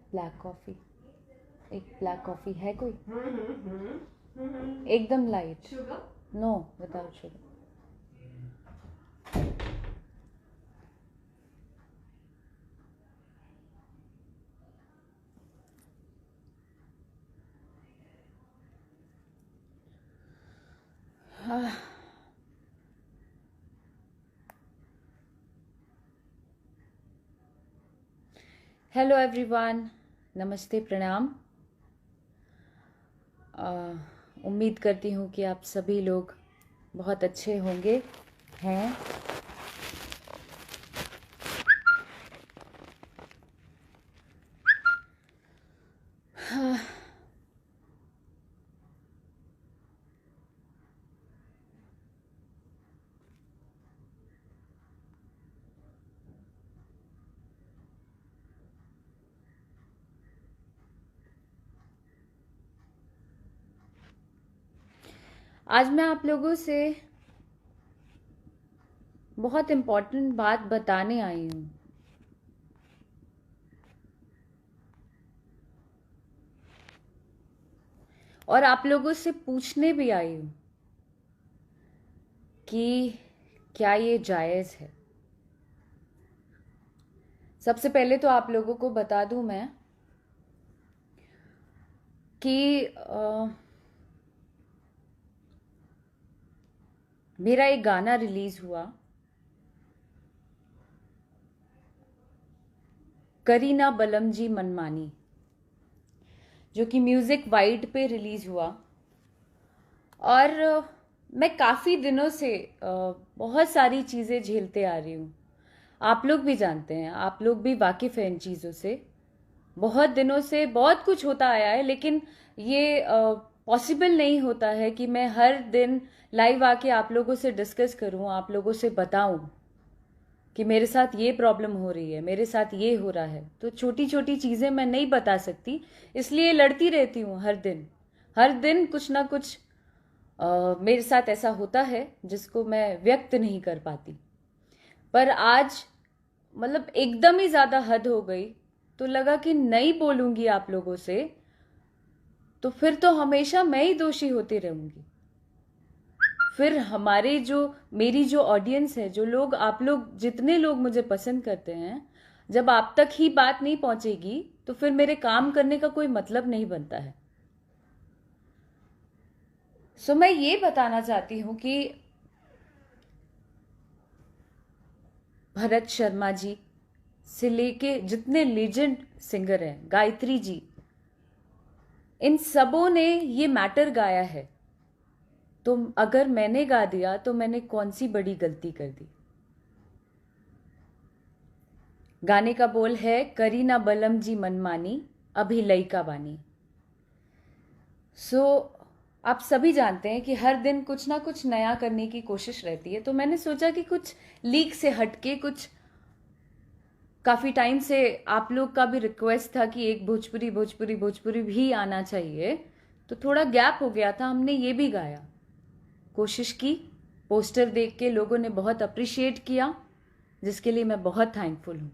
Black coffee, एक black coffee है कोई? एकदम light. No, without sugar. Hello everyone, नमस्ते, प्रणाम। उम्मीद करती हूँ कि आप सभी लोग बहुत अच्छे होंगे, हैं। आज मैं आप लोगों से बहुत इम्पोर्टेंट बात बताने आई हूँ। और आप लोगों से पूछने भी आई हूँ कि क्या ये जायज़ है। सबसे पहले तो आप लोगों को बता दूँ मैं कि मेरा एक गाना रिलीज़ हुआ, करीना बलम जी मनमानी, जो कि म्यूज़िक वाइड पे रिलीज़ हुआ। और मैं काफ़ी दिनों से बहुत सारी चीज़ें झेलते आ रही हूँ। आप लोग भी जानते हैं, आप लोग भी वाकिफ़ हैं इन चीज़ों से। बहुत दिनों से बहुत कुछ होता आया है, लेकिन ये पॉसिबल नहीं होता है कि मैं हर दिन लाइव आके आप लोगों से डिस्कस करूं, आप लोगों से बताऊं कि मेरे साथ ये प्रॉब्लम हो रही है, मेरे साथ ये हो रहा है। तो छोटी छोटी चीज़ें मैं नहीं बता सकती, इसलिए लड़ती रहती हूँ हर दिन कुछ ना कुछ मेरे साथ ऐसा होता है जिसको मैं व्यक्त नहीं कर पाती। पर आज मतलब एकदम ही ज़्यादा हद हो गई, तो लगा कि नहीं बोलूंगी आप लोगों से तो फिर तो हमेशा मैं ही दोषी होती रहूंगी। फिर मेरी जो ऑडियंस है, जो लोग, आप लोग, जितने लोग मुझे पसंद करते हैं, जब आप तक ही बात नहीं पहुंचेगी तो फिर मेरे काम करने का कोई मतलब नहीं बनता है। सो मैं ये बताना चाहती हूं कि भरत शर्मा जी से लेके जितने लेजेंड सिंगर हैं, गायत्री जी, इन सबों ने ये मैटर गाया है। तो अगर मैंने गा दिया तो मैंने कौन सी बड़ी गलती कर दी। गाने का बोल है, करीना बलम जी मनमानी, अभी लइका बानी। आप सभी जानते हैं कि हर दिन कुछ ना कुछ नया करने की कोशिश रहती है। तो मैंने सोचा कि कुछ लीक से हटके, कुछ काफी टाइम से आप लोग का भी रिक्वेस्ट था कि एक भोजपुरी भोजपुरी भोजपुरी भी आना चाहिए, तो थोड़ा गैप हो गया था, हमने ये भी गाया, कोशिश की। पोस्टर देख के लोगों ने बहुत अप्रिशिएट किया, जिसके लिए मैं बहुत थैंकफुल हूँ।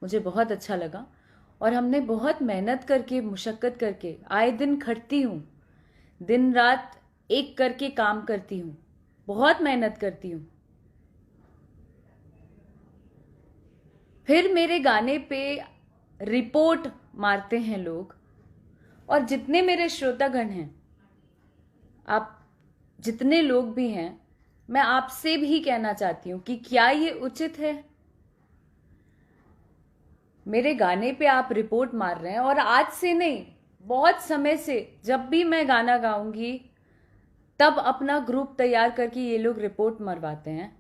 मुझे बहुत अच्छा लगा। और हमने बहुत मेहनत करके, मुशक्क़त करके, आए दिन खटती हूँ, दिन रात एक करके काम करती हूँ, बहुत मेहनत करती हूँ। फिर मेरे गाने पे रिपोर्ट मारते हैं लोग। और जितने मेरे श्रोतागण हैं, आप जितने लोग भी हैं, मैं आपसे भी कहना चाहती हूँ कि क्या ये उचित है? मेरे गाने पे आप रिपोर्ट मार रहे हैं, और आज से नहीं, बहुत समय से जब भी मैं गाना गाऊंगी तब अपना ग्रुप तैयार करके ये लोग रिपोर्ट मरवाते हैं।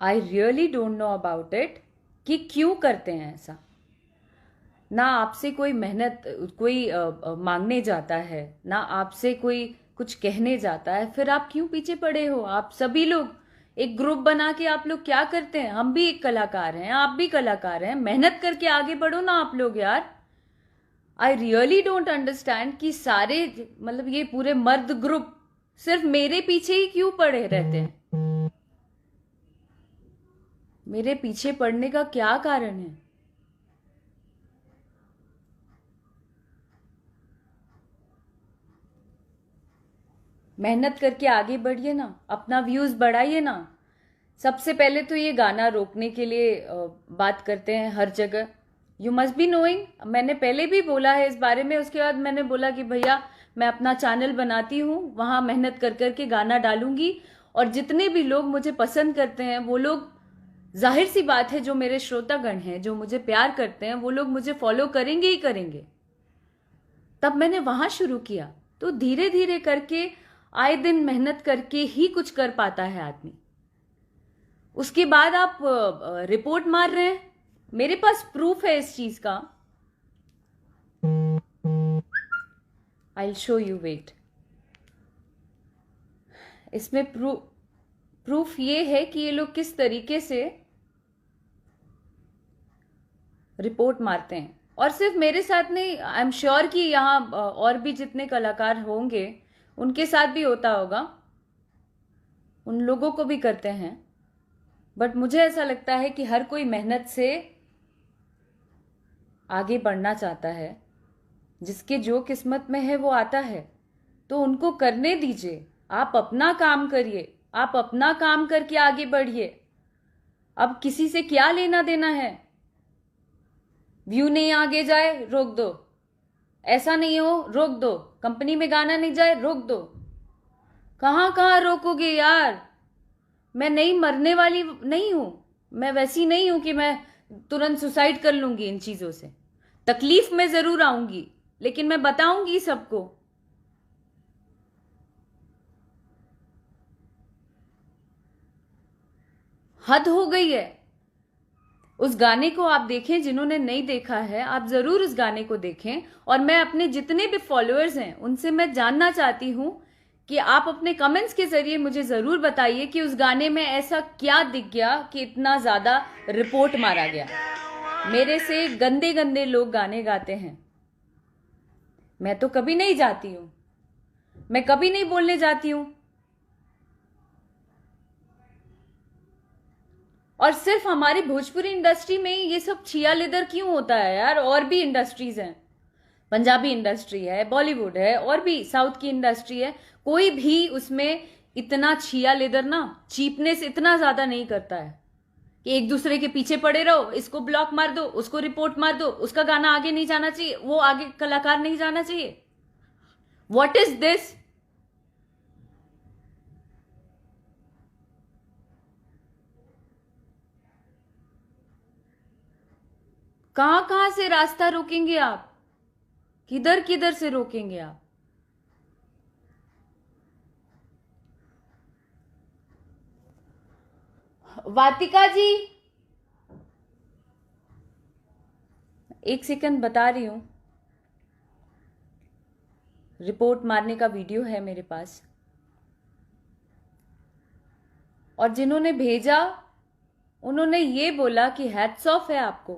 I really don't know about it कि क्यों करते हैं ऐसा। ना आपसे कोई मेहनत, कोई मांगने जाता है, ना आपसे कोई कुछ कहने जाता है, फिर आप क्यों पीछे पड़े हो? आप सभी लोग एक ग्रुप बना के आप लोग क्या करते हैं? हम भी एक कलाकार हैं, आप भी कलाकार हैं, मेहनत करके आगे बढ़ो ना आप लोग यार। आई रियली डोंट अंडरस्टैंड कि सारे, मतलब ये पूरे मर्द ग्रुप सिर्फ मेरे पीछे ही क्यों पड़े रहते हैं? मेरे पीछे पड़ने का क्या कारण है? मेहनत करके आगे बढ़िए ना, अपना व्यूज बढ़ाइए ना। सबसे पहले तो ये गाना रोकने के लिए बात करते हैं हर जगह। यू मस्ट बी नोइंग, मैंने पहले भी बोला है इस बारे में। उसके बाद मैंने बोला कि भैया मैं अपना चैनल बनाती हूँ, वहां मेहनत कर करके गाना डालूंगी, और जितने भी लोग मुझे पसंद करते हैं वो लोग, जाहिर सी बात है जो मेरे श्रोतागण हैं, जो मुझे प्यार करते हैं, वो लोग मुझे फॉलो करेंगे ही करेंगे। तब मैंने वहां शुरू किया। तो धीरे धीरे करके, आए दिन मेहनत करके ही कुछ कर पाता है आदमी। उसके बाद आप रिपोर्ट मार रहे हैं, मेरे पास प्रूफ है इस चीज का। I will show you, wait. इसमें प्रूफ ये है कि ये लोग किस तरीके से रिपोर्ट मारते हैं। और सिर्फ मेरे साथ नहीं, आई एम श्योर कि यहाँ और भी जितने कलाकार होंगे उनके साथ भी होता होगा, उन लोगों को भी करते हैं। बट मुझे ऐसा लगता है कि हर कोई मेहनत से आगे बढ़ना चाहता है। जिसके जो किस्मत में है वो आता है, तो उनको करने दीजिए। आप अपना काम करिए, आप अपना काम करके आगे बढ़िए। अब किसी से क्या लेना देना है? व्यू नहीं आगे जाए, रोक दो। ऐसा नहीं हो, रोक दो। कंपनी में गाना नहीं जाए, रोक दो। कहां कहां रोकोगे यार? मैं नहीं मरने वाली नहीं हूं। मैं वैसी नहीं हूं कि मैं तुरंत सुसाइड कर लूंगी इन चीजों से। तकलीफ में जरूर आऊंगी, लेकिन मैं बताऊंगी सबको। हद हो गई है। उस गाने को आप देखें, जिन्होंने नहीं देखा है आप जरूर उस गाने को देखें। और मैं अपने जितने भी फॉलोअर्स हैं उनसे मैं जानना चाहती हूं कि आप अपने कमेंट्स के जरिए मुझे जरूर बताइए कि उस गाने में ऐसा क्या दिख गया कि इतना ज्यादा रिपोर्ट मारा गया। मेरे से गंदे गंदे लोग गाने गाते हैं, मैं तो कभी नहीं जाती हूं, मैं कभी नहीं बोलने जाती हूं। और सिर्फ हमारी भोजपुरी इंडस्ट्री में ये सब छिया लेदर क्यों होता है यार? और भी इंडस्ट्रीज हैं, पंजाबी इंडस्ट्री है, बॉलीवुड है, और भी साउथ की इंडस्ट्री है। कोई भी उसमें इतना छिया लेदर ना, चीपनेस इतना ज्यादा नहीं करता है कि एक दूसरे के पीछे पड़े रहो, इसको ब्लॉक मार दो, उसको रिपोर्ट मार दो, उसका गाना आगे नहीं जाना चाहिए, वो आगे कलाकार नहीं जाना चाहिए। What is this? कहां कहां से रास्ता रोकेंगे आप? किधर किधर से रोकेंगे आप? वातिका जी, एक सेकंड बता रही हूं। रिपोर्ट मारने का वीडियो है मेरे पास, और जिन्होंने भेजा उन्होंने ये बोला कि हैट्स ऑफ है आपको,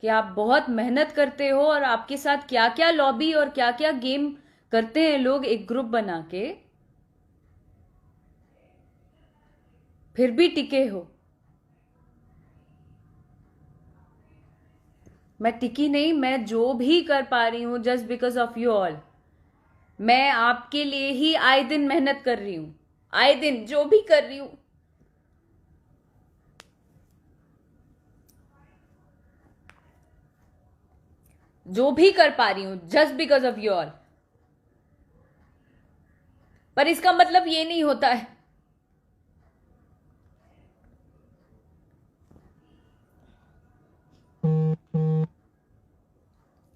कि आप बहुत मेहनत करते हो, और आपके साथ क्या क्या लॉबी और क्या क्या गेम करते हैं लोग एक ग्रुप बना के, फिर भी टिके हो। मैं टिकी नहीं, मैं जो भी कर पा रही हूं just because of you all. मैं आपके लिए ही आए दिन मेहनत कर रही हूं, आए दिन जो भी कर रही हूं। जो भी कर पा रही हूं just because of you all. पर इसका मतलब ये नहीं होता है।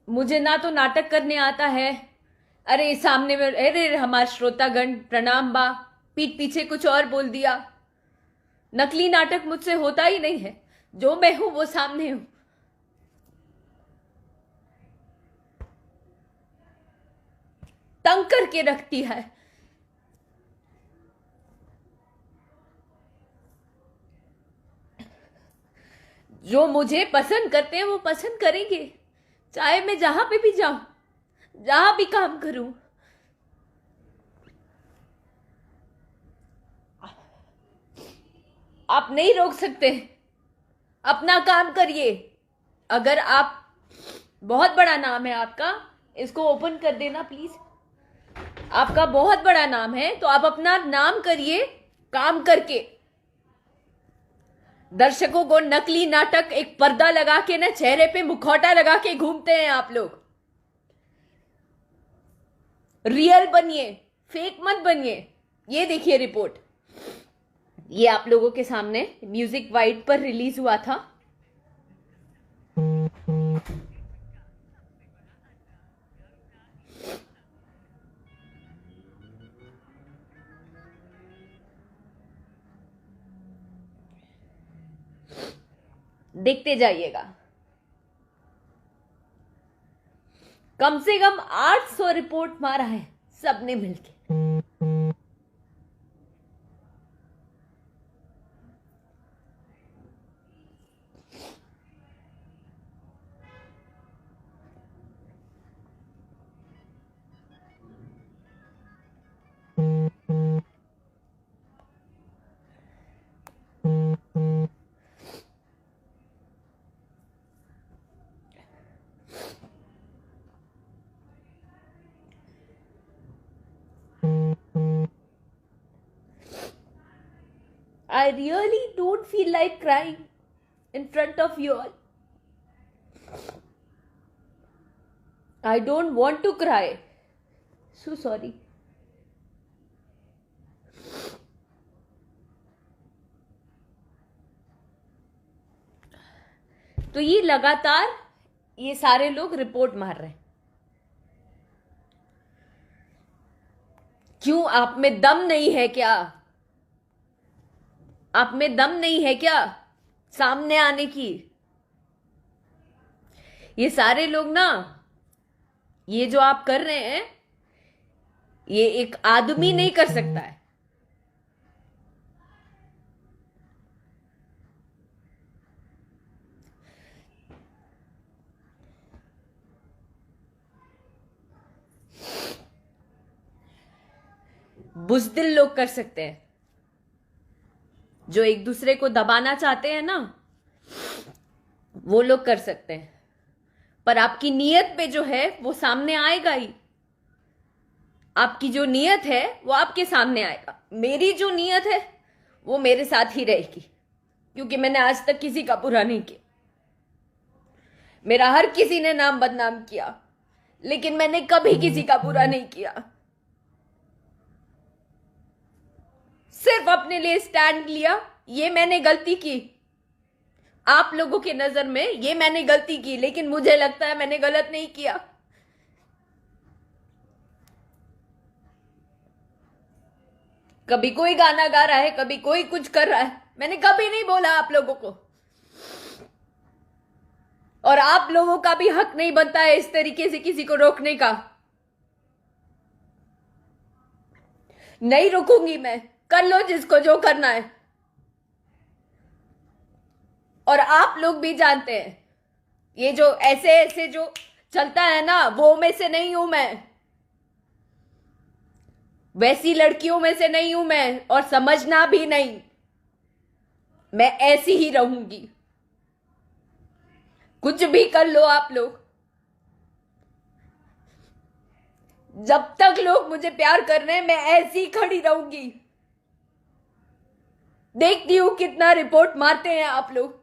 मुझे ना तो नाटक करने आता है। अरे सामने में, अरे हमारे श्रोतागण प्रणाम बा, पीठ पीछे कुछ और बोल दिया। नकली नाटक मुझसे होता ही नहीं है, जो मैं हूं वो सामने हूं। तंग करके रखती है। जो मुझे पसंद करते हैं वो पसंद करेंगे, चाहे मैं जहां पे भी जाऊं, जहां भी काम करूं। आप नहीं रोक सकते, अपना काम करिए। अगर आप, बहुत बड़ा नाम है आपका, इसको ओपन कर देना प्लीज। आपका बहुत बड़ा नाम है, तो आप अपना नाम करिए काम करके। दर्शकों को नकली नाटक, एक पर्दा लगा के ना, चेहरे पे मुखौटा लगा के घूमते हैं आप लोग। रियल बनिए, फेक मत बनिए। ये देखिए रिपोर्ट, ये आप लोगों के सामने म्यूजिक वाइड पर रिलीज हुआ था। देखते जाइएगा। कम से कम 800 रिपोर्ट मारा है सबने मिलके। I really don't feel like crying in front of you all. I don't want to cry. So sorry. तो ये लगातार ये सारे लोग रिपोर्ट मार रहे हैं। क्यों? आप में दम नहीं है क्या? आप में दम नहीं है क्या सामने आने की? ये सारे लोग ना, ये जो आप कर रहे हैं, ये एक आदमी नहीं कर सकता है। बुज़दिल लोग कर सकते हैं, जो एक दूसरे को दबाना चाहते हैं ना, वो लोग कर सकते हैं। पर आपकी नीयत पे जो है वो सामने आएगा ही। आपकी जो नीयत है वो आपके सामने आएगा। मेरी जो नीयत है वो मेरे साथ ही रहेगी, क्योंकि मैंने आज तक किसी का बुरा नहीं किया। मेरा हर किसी ने नाम बदनाम किया, लेकिन मैंने कभी किसी का बुरा नहीं किया। सिर्फ अपने लिए स्टैंड लिया। ये मैंने गलती की, आप लोगों के नजर में ये मैंने गलती की, लेकिन मुझे लगता है मैंने गलत नहीं किया। कभी कोई गाना गा रहा है, कभी कोई कुछ कर रहा है, मैंने कभी नहीं बोला आप लोगों को। और आप लोगों का भी हक नहीं बनता है इस तरीके से किसी को रोकने का। नहीं रुकूंगी मैं। कर लो जिसको जो करना है। और आप लोग भी जानते हैं, ये जो ऐसे ऐसे जो चलता है ना, वो में से नहीं हूं मैं। वैसी लड़कियों में से नहीं हूं मैं, और समझना भी नहीं। मैं ऐसी ही रहूंगी। कुछ भी कर लो आप लोग। जब तक लोग मुझे प्यार कर रहे हैं, मैं ऐसी खड़ी रहूंगी। देखती हूं कितना रिपोर्ट मारते हैं आप लोग।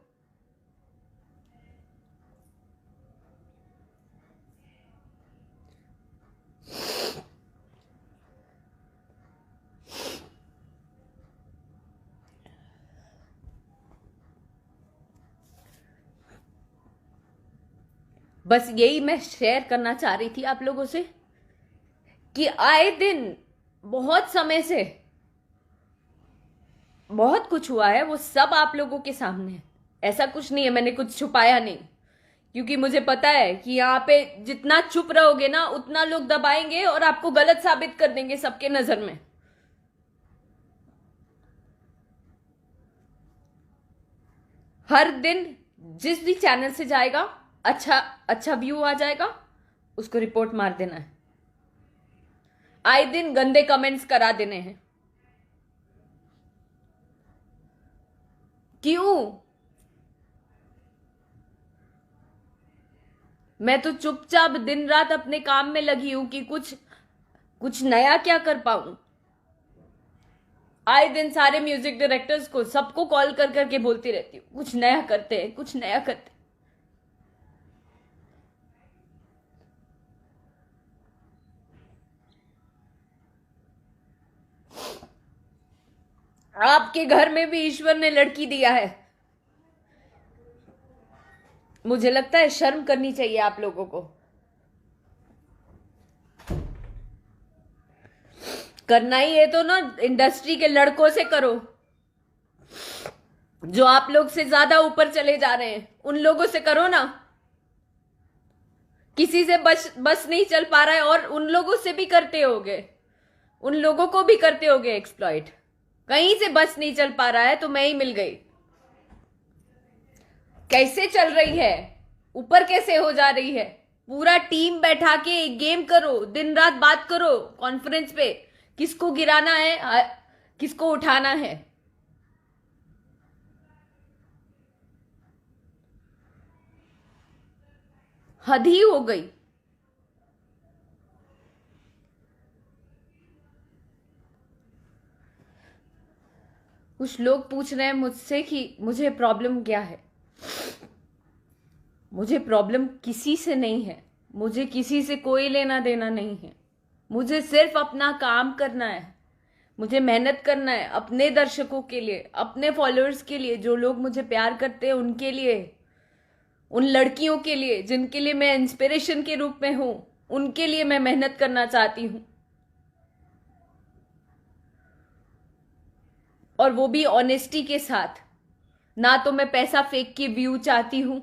बस यही मैं शेयर करना चाह रही थी आप लोगों से, कि आए दिन बहुत समय से बहुत कुछ हुआ है, वो सब आप लोगों के सामने है। ऐसा कुछ नहीं है, मैंने कुछ छुपाया नहीं, क्योंकि मुझे पता है कि यहाँ पे जितना चुप रहोगे ना, उतना लोग दबाएंगे और आपको गलत साबित कर देंगे सबके नजर में। हर दिन जिस भी चैनल से जाएगा, अच्छा अच्छा व्यू आ जाएगा, उसको रिपोर्ट मार देना है। आए दिन गंदे कमेंट्स करा देने हैं। क्यों? मैं तो चुपचाप दिन रात अपने काम में लगी हूं कि कुछ कुछ नया क्या कर पाऊं? आए दिन सारे म्यूजिक डायरेक्टर्स को सबको कॉल कर करके बोलती रहती हूँ कुछ नया करते हैं, कुछ नया करते हैं। आपके घर में भी ईश्वर ने लड़की दिया है। मुझे लगता है शर्म करनी चाहिए आप लोगों को। करना ही है तो ना इंडस्ट्री के लड़कों से करो, जो आप लोग से ज्यादा ऊपर चले जा रहे हैं उन लोगों से करो ना। किसी से बस नहीं चल पा रहा है और उन लोगों से भी करते होगे, उन लोगों को भी करते होगे एक्सप्लॉइट। कहीं से बस नहीं चल पा रहा है तो मैं ही मिल गई। कैसे चल रही है, ऊपर कैसे हो जा रही है? पूरा टीम बैठा के एक गेम करो, दिन रात बात करो कॉन्फ्रेंस पे, किसको गिराना है, किसको उठाना है। हद ही हो गई। कुछ लोग पूछ रहे हैं मुझसे कि मुझे प्रॉब्लम क्या है। मुझे प्रॉब्लम किसी से नहीं है, मुझे किसी से कोई लेना देना नहीं है। मुझे सिर्फ अपना काम करना है, मुझे मेहनत करना है अपने दर्शकों के लिए, अपने फॉलोअर्स के लिए, जो लोग मुझे प्यार करते हैं उनके लिए, उन लड़कियों के लिए जिनके लिए मैं इंस्पिरेशन के रूप में हूं, उनके लिए मैं मेहनत करना चाहती हूं। और वो भी ऑनेस्टी के साथ। ना तो मैं पैसा फेंक के व्यू चाहती हूं,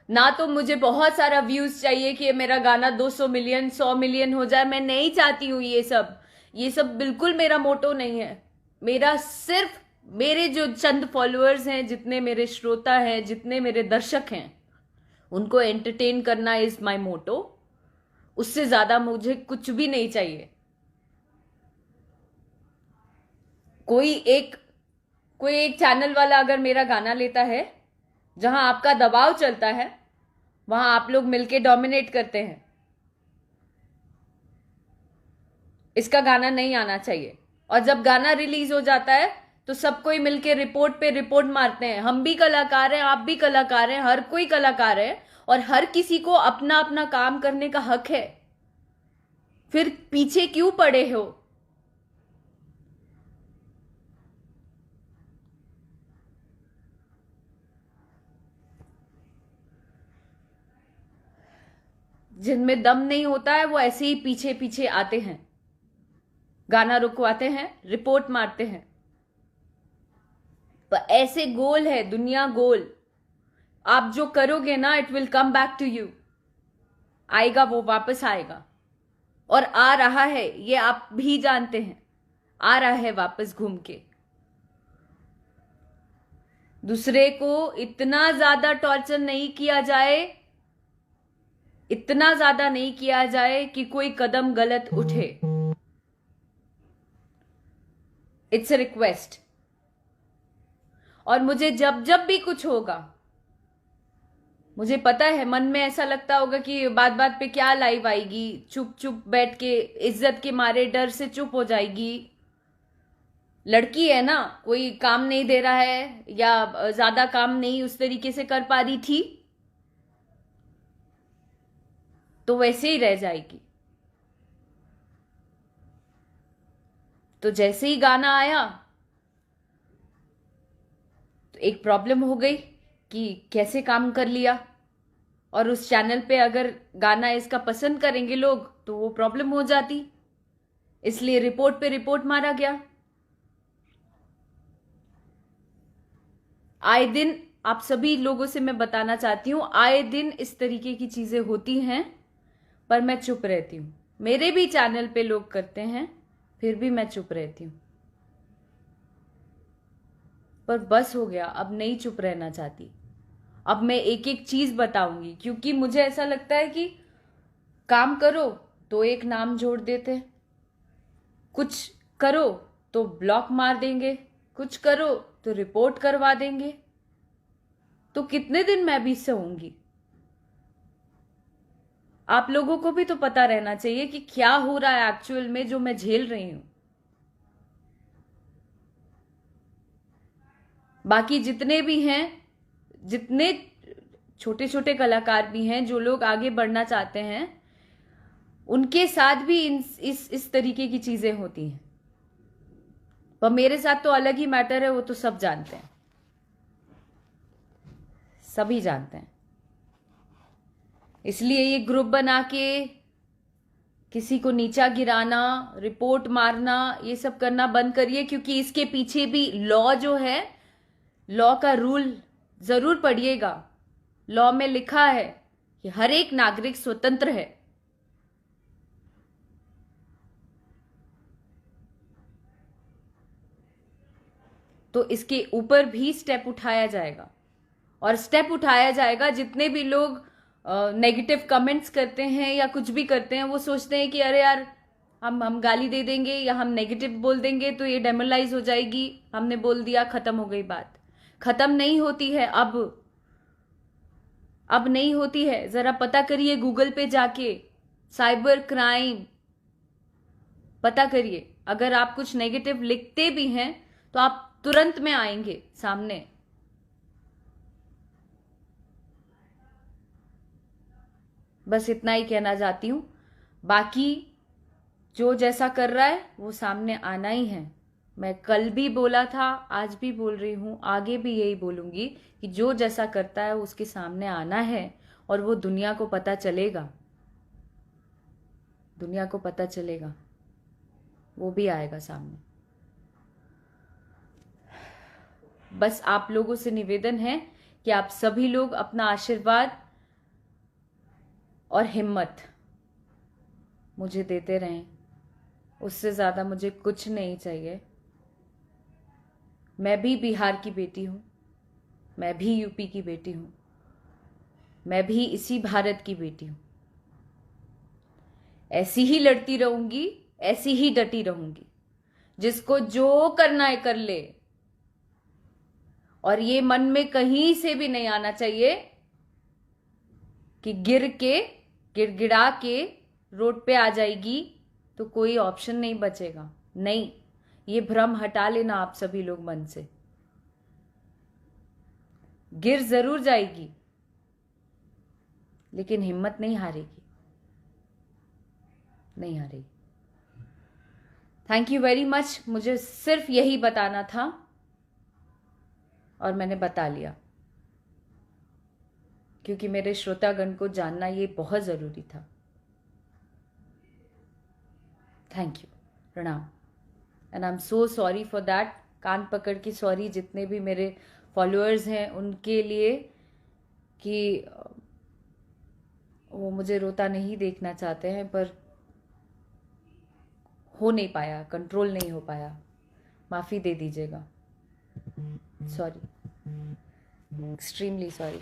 ना तो मुझे बहुत सारा व्यूज चाहिए कि मेरा गाना 200 मिलियन 100 मिलियन हो जाए। मैं नहीं चाहती हूं ये सब बिल्कुल मेरा मोटो नहीं है। मेरा सिर्फ मेरे जो चंद फॉलोअर्स हैं, जितने मेरे श्रोता हैं, जितने मेरे दर्शक हैं, उनको एंटरटेन करना इज माय मोटो। उससे ज्यादा मुझे कुछ भी नहीं चाहिए। कोई एक चैनल वाला अगर मेरा गाना लेता है, जहां आपका दबाव चलता है, वहां आप लोग मिलके डोमिनेट करते हैं। इसका गाना नहीं आना चाहिए। और जब गाना रिलीज हो जाता है तो सब कोई मिलके रिपोर्ट पे रिपोर्ट मारते हैं। हम भी कलाकार हैं, आप भी कलाकार हैं, हर कोई कलाकार है और हर किसी को अपना अपना काम करने का हक है। फिर पीछे क्यों पड़े हो? जिनमें दम नहीं होता है वो ऐसे ही पीछे पीछे आते हैं, गाना रुकवाते हैं, रिपोर्ट मारते हैं। पर ऐसे गोल है दुनिया, गोल। आप जो करोगे ना, it will come back to you. आएगा, वो वापस आएगा। और आ रहा है, ये आप भी जानते हैं, आ रहा है वापस घूम के। दूसरे को इतना ज्यादा टॉर्चर नहीं किया जाए, इतना ज्यादा नहीं किया जाए कि कोई कदम गलत उठे। It's a request. और मुझे जब जब भी कुछ होगा, मुझे पता है मन में ऐसा लगता होगा कि बात बात पे क्या लाइव आएगी, चुप चुप बैठ के इज्जत के मारे डर से चुप हो जाएगी। लड़की है ना, कोई काम नहीं दे रहा है या ज्यादा काम नहीं उस तरीके से कर पा रही थी, तो वैसे ही रह जाएगी। तो जैसे ही गाना आया तो एक प्रॉब्लम हो गई कि कैसे काम कर लिया। और उस चैनल पे अगर गाना इसका पसंद करेंगे लोग तो वो प्रॉब्लम हो जाती, इसलिए रिपोर्ट पे रिपोर्ट मारा गया। आए दिन आप सभी लोगों से मैं बताना चाहती हूं, आए दिन इस तरीके की चीजें होती हैं, पर मैं चुप रहती हूं। मेरे भी चैनल पे लोग करते हैं, फिर भी मैं चुप रहती हूं। पर बस हो गया, अब नहीं चुप रहना चाहती। अब मैं एक एक चीज बताऊंगी, क्योंकि मुझे ऐसा लगता है कि काम करो तो एक नाम जोड़ देते, कुछ करो तो ब्लॉक मार देंगे, कुछ करो तो रिपोर्ट करवा देंगे। तो कितने दिन मैं भी सहूंगी? आप लोगों को भी तो पता रहना चाहिए कि क्या हो रहा है एक्चुअल में जो मैं झेल रही हूं। बाकी जितने भी हैं, जितने छोटे छोटे कलाकार भी हैं, जो लोग आगे बढ़ना चाहते हैं, उनके साथ भी इस तरीके की चीजें होती हैं। पर मेरे साथ तो अलग ही मैटर है, वो तो सब जानते हैं, सभी जानते हैं। इसलिए ये ग्रुप बना के किसी को नीचा गिराना, रिपोर्ट मारना, ये सब करना बंद करिए, क्योंकि इसके पीछे भी लॉ जो है, लॉ का रूल जरूर पढ़िएगा। लॉ में लिखा है कि हर एक नागरिक स्वतंत्र है। तो इसके ऊपर भी स्टेप उठाया जाएगा, और स्टेप उठाया जाएगा। जितने भी लोग नेगेटिव कमेंट्स करते हैं या कुछ भी करते हैं, वो सोचते हैं कि अरे यार, हम गाली दे देंगे या हम नेगेटिव बोल देंगे तो ये डेमोरलाइज हो जाएगी, हमने बोल दिया, खत्म हो गई बात। खत्म नहीं होती है अब नहीं होती है। जरा पता करिए गूगल पे जाके, साइबर क्राइम पता करिए। अगर आप कुछ नेगेटिव लिखते भी हैं तो आप तुरंत में आएंगे सामने। बस इतना ही कहना चाहती हूं। बाकी जो जैसा कर रहा है वो सामने आना ही है। मैं कल भी बोला था, आज भी बोल रही हूं, आगे भी यही बोलूंगी कि जो जैसा करता है उसके सामने आना है, और वो दुनिया को पता चलेगा। दुनिया को पता चलेगा, वो भी आएगा सामने। बस आप लोगों से निवेदन है कि आप सभी लोग अपना आशीर्वाद और हिम्मत मुझे देते रहें। उससे ज्यादा मुझे कुछ नहीं चाहिए। मैं भी बिहार की बेटी हूं, मैं भी यूपी की बेटी हूं, मैं भी इसी भारत की बेटी हूं। ऐसी ही लड़ती रहूंगी, ऐसी ही डटी रहूंगी। जिसको जो करना है कर ले, और ये मन में कहीं से भी नहीं आना चाहिए कि गिड़गिड़ा के रोड पे आ जाएगी तो कोई ऑप्शन नहीं बचेगा। नहीं, ये भ्रम हटा लेना आप सभी लोग मन से। गिर जरूर जाएगी, लेकिन हिम्मत नहीं हारेगी, नहीं हारेगी। Thank you very much. मुझे सिर्फ यही बताना था और मैंने बता लिया, क्योंकि मेरे श्रोतागण को जानना ये बहुत जरूरी था। थैंक यू, प्रणाम। And I am so sorry for that. कान पकड़ के सॉरी जितने भी मेरे फॉलोअर्स हैं उनके लिए, कि वो मुझे रोता नहीं देखना चाहते हैं, पर हो नहीं पाया, कंट्रोल नहीं हो पाया। माफ़ी दे दीजिएगा। Sorry, extremely sorry.